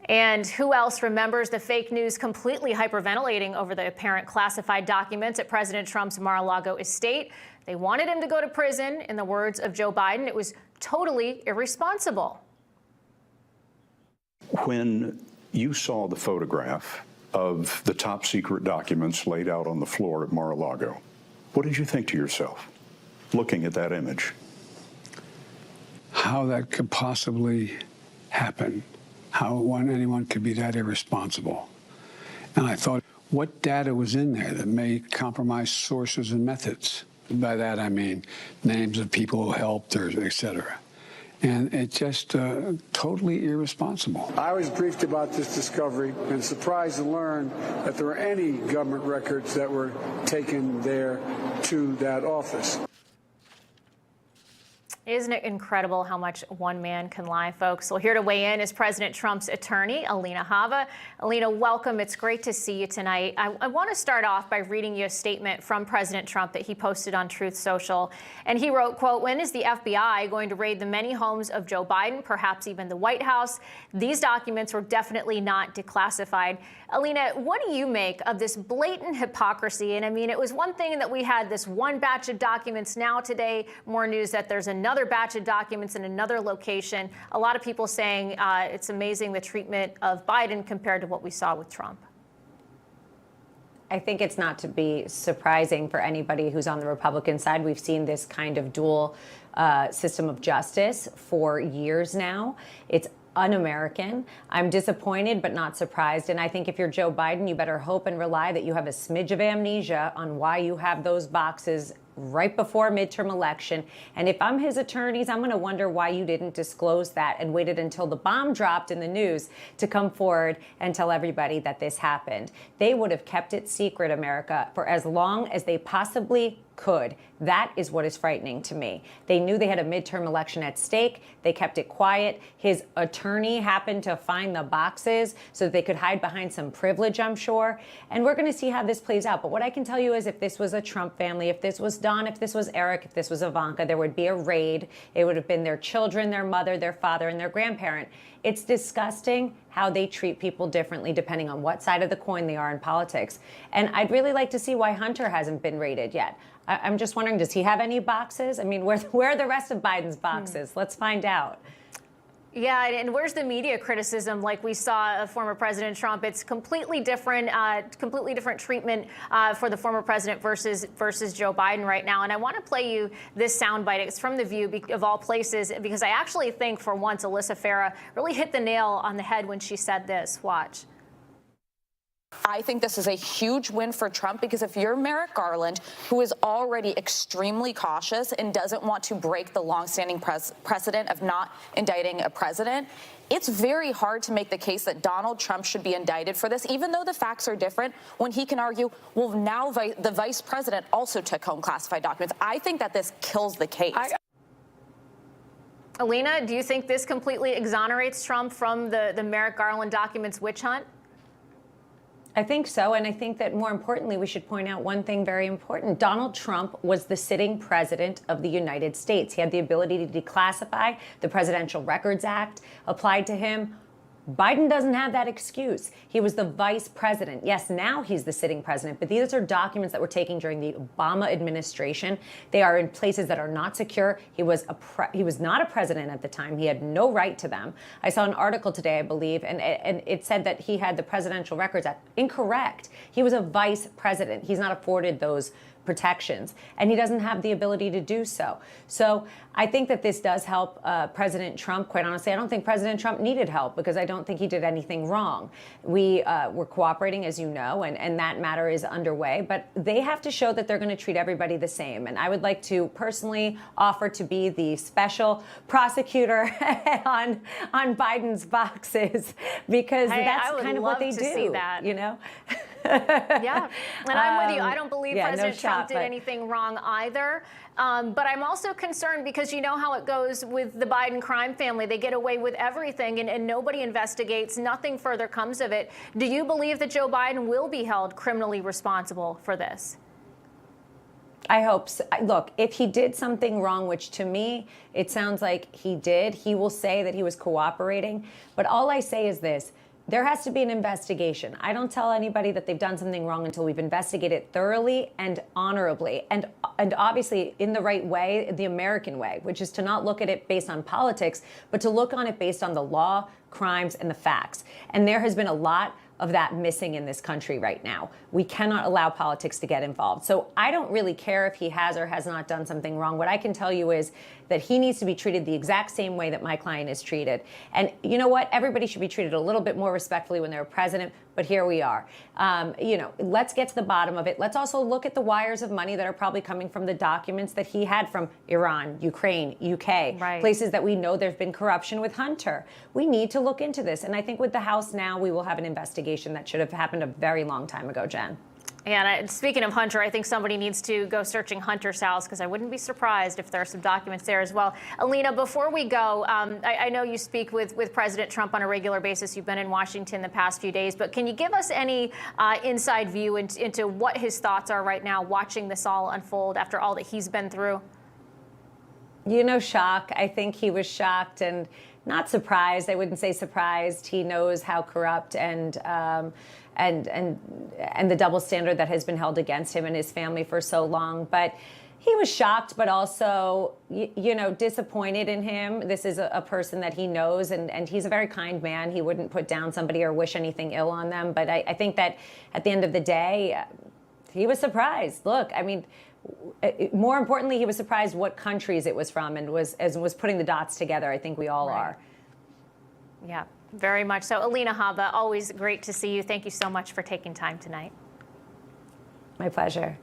And who else remembers the fake news completely hyperventilating over the apparent classified documents at President Trump's Mar-a-Lago estate? They wanted him to go to prison. In the words of Joe Biden, it was totally irresponsible. When you saw the photograph of the top secret documents laid out on the floor at Mar-a-Lago, what did you think to yourself, looking at that image? How that could possibly happen, how anyone could be that irresponsible. And I thought, what data was in there that may compromise sources and methods? By that I mean names of people who helped, or et cetera. And it's just totally irresponsible. I was briefed about this discovery and surprised to learn that there were any government records that were taken there to that office. Isn't it incredible how much one man can lie, folks? Well, here to weigh in is President Trump's attorney, Alina Habba. Alina, welcome. It's great to see you tonight. I want to start off by reading you a statement from President Trump that he posted on Truth Social. And he wrote, quote, "When is the FBI going to raid the many homes of Joe Biden, perhaps even the White House? These documents were definitely not declassified." Alina, what do you make of this blatant hypocrisy? And I mean, it was one thing that we had this one batch of documents. Now today, more news that there's another batch of documents in another location. A lot of people saying it's amazing the treatment of Biden compared to what we saw with Trump. I think it's not to be surprising for anybody who's on the Republican side. We've seen this kind of dual system of justice for years now. It's un-American. I'm disappointed but not surprised. And I think if you're Joe Biden, you better hope and rely that you have a smidge of amnesia on why you have those boxes right before midterm election. And if I'm his attorneys, I'm going to wonder why you didn't disclose that and waited until the bomb dropped in the news to come forward and tell everybody that this happened. They would have kept it secret, America, for as long as they possibly could. That is what is frightening to me. They knew they had a midterm election at stake. They kept it quiet. His attorney happened to find the boxes so that they could hide behind some privilege, I'm sure. And we're going to see how this plays out. But what I can tell you is if this was a Trump family, if this was Don, if this was Eric, if this was Ivanka, there would be a raid. It would have been their children, their mother, their father, and their grandparent. It's disgusting how they treat people differently depending on what side of the coin they are in politics. And I'd really like to see why Hunter hasn't been raided yet. I'm just wondering, does he have any boxes? I mean, where are the rest of Biden's boxes? Let's find out. Yeah, and where's the media criticism like we saw of former President Trump? It's completely different treatment for the former president versus Joe Biden right now. And I want to play you this soundbite. It's from The View, of all places, because I actually think for once Alyssa Farah really hit the nail on the head when she said this. Watch. I think this is a huge win for Trump because if you're Merrick Garland, who is already extremely cautious and doesn't want to break the longstanding precedent of not indicting a president, it's very hard to make the case that Donald Trump should be indicted for this, even though the facts are different, when he can argue, well, now the vice president also took home classified documents. I think that this kills the case. Alina, do you think this completely exonerates Trump from the Merrick Garland documents witch hunt? I think so. And I think that more importantly, we should point out one thing very important. Donald Trump was the sitting president of the United States. He had the ability to declassify. The Presidential Records Act applied to him. Biden doesn't have that excuse. He was the vice president. Yes, now he's the sitting president, but these are documents that were taken during the Obama administration. They are in places that are not secure. He was not a president at the time. He had no right to them. I saw an article today, I believe, and it said that he had the Presidential Records Act. Incorrect. He was a vice president. He's not afforded those protections, and he doesn't have the ability to do so. So I think that this does help President Trump. Quite honestly, I don't think President Trump needed help because I don't think he did anything wrong. We were cooperating, as you know, and that matter is underway, but they have to show that they're going to treat everybody the same. And I would like to personally offer to be the special prosecutor on Biden's boxes because that's kind of what they do, you know? Yeah, and I'm with you. I don't believe President Trump did anything wrong either. But I'm also concerned because you know how it goes with the Biden crime family. They get away with everything and nobody investigates. Nothing further comes of it. Do you believe that Joe Biden will be held criminally responsible for this? I hope so. Look, if he did something wrong, which to me, it sounds like he did, he will say that he was cooperating. But all I say is this. there has to be an investigation. I don't tell anybody that they've done something wrong until we've investigated thoroughly and honorably, and obviously in the right way, the American way, which is to not look at it based on politics, but to look on it based on the law, crimes, and the facts. And there has been a lot of that missing in this country right now. We cannot allow politics to get involved. So I don't really care if he has or has not done something wrong. What I can tell you is that he needs to be treated the exact same way that my client is treated. And you know what? Everybody should be treated a little bit more respectfully when they're a president, but here we are. Let's get to the bottom of it. Let's also look at the wires of money that are probably coming from the documents that he had from Iran, Ukraine, UK, right. Places that we know there's been corruption with Hunter. We need to look into this. And I think with the House now, we will have an investigation that should have happened a very long time ago, Jen. And speaking of Hunter, I think somebody needs to go searching Hunter's house, because I wouldn't be surprised if there are some documents there as well. Alina, before we go, I know you speak with President Trump on a regular basis. You've been in Washington the past few days, but can you give us any inside view into what his thoughts are right now, watching this all unfold after all that he's been through? Shock. I think he was shocked and not surprised. I wouldn't say surprised. He knows how corrupt and the double standard that has been held against him and his family for so long. But he was shocked, but also, disappointed in him. This is a person that he knows, and he's a very kind man. He wouldn't put down somebody or wish anything ill on them. But I think that at the end of the day, he was surprised. Look, I mean, more importantly, he was surprised what countries it was from and was putting the dots together. I think we all are. Yeah, very much so. Alina Habba, always great to see you. Thank you so much for taking time tonight. My pleasure.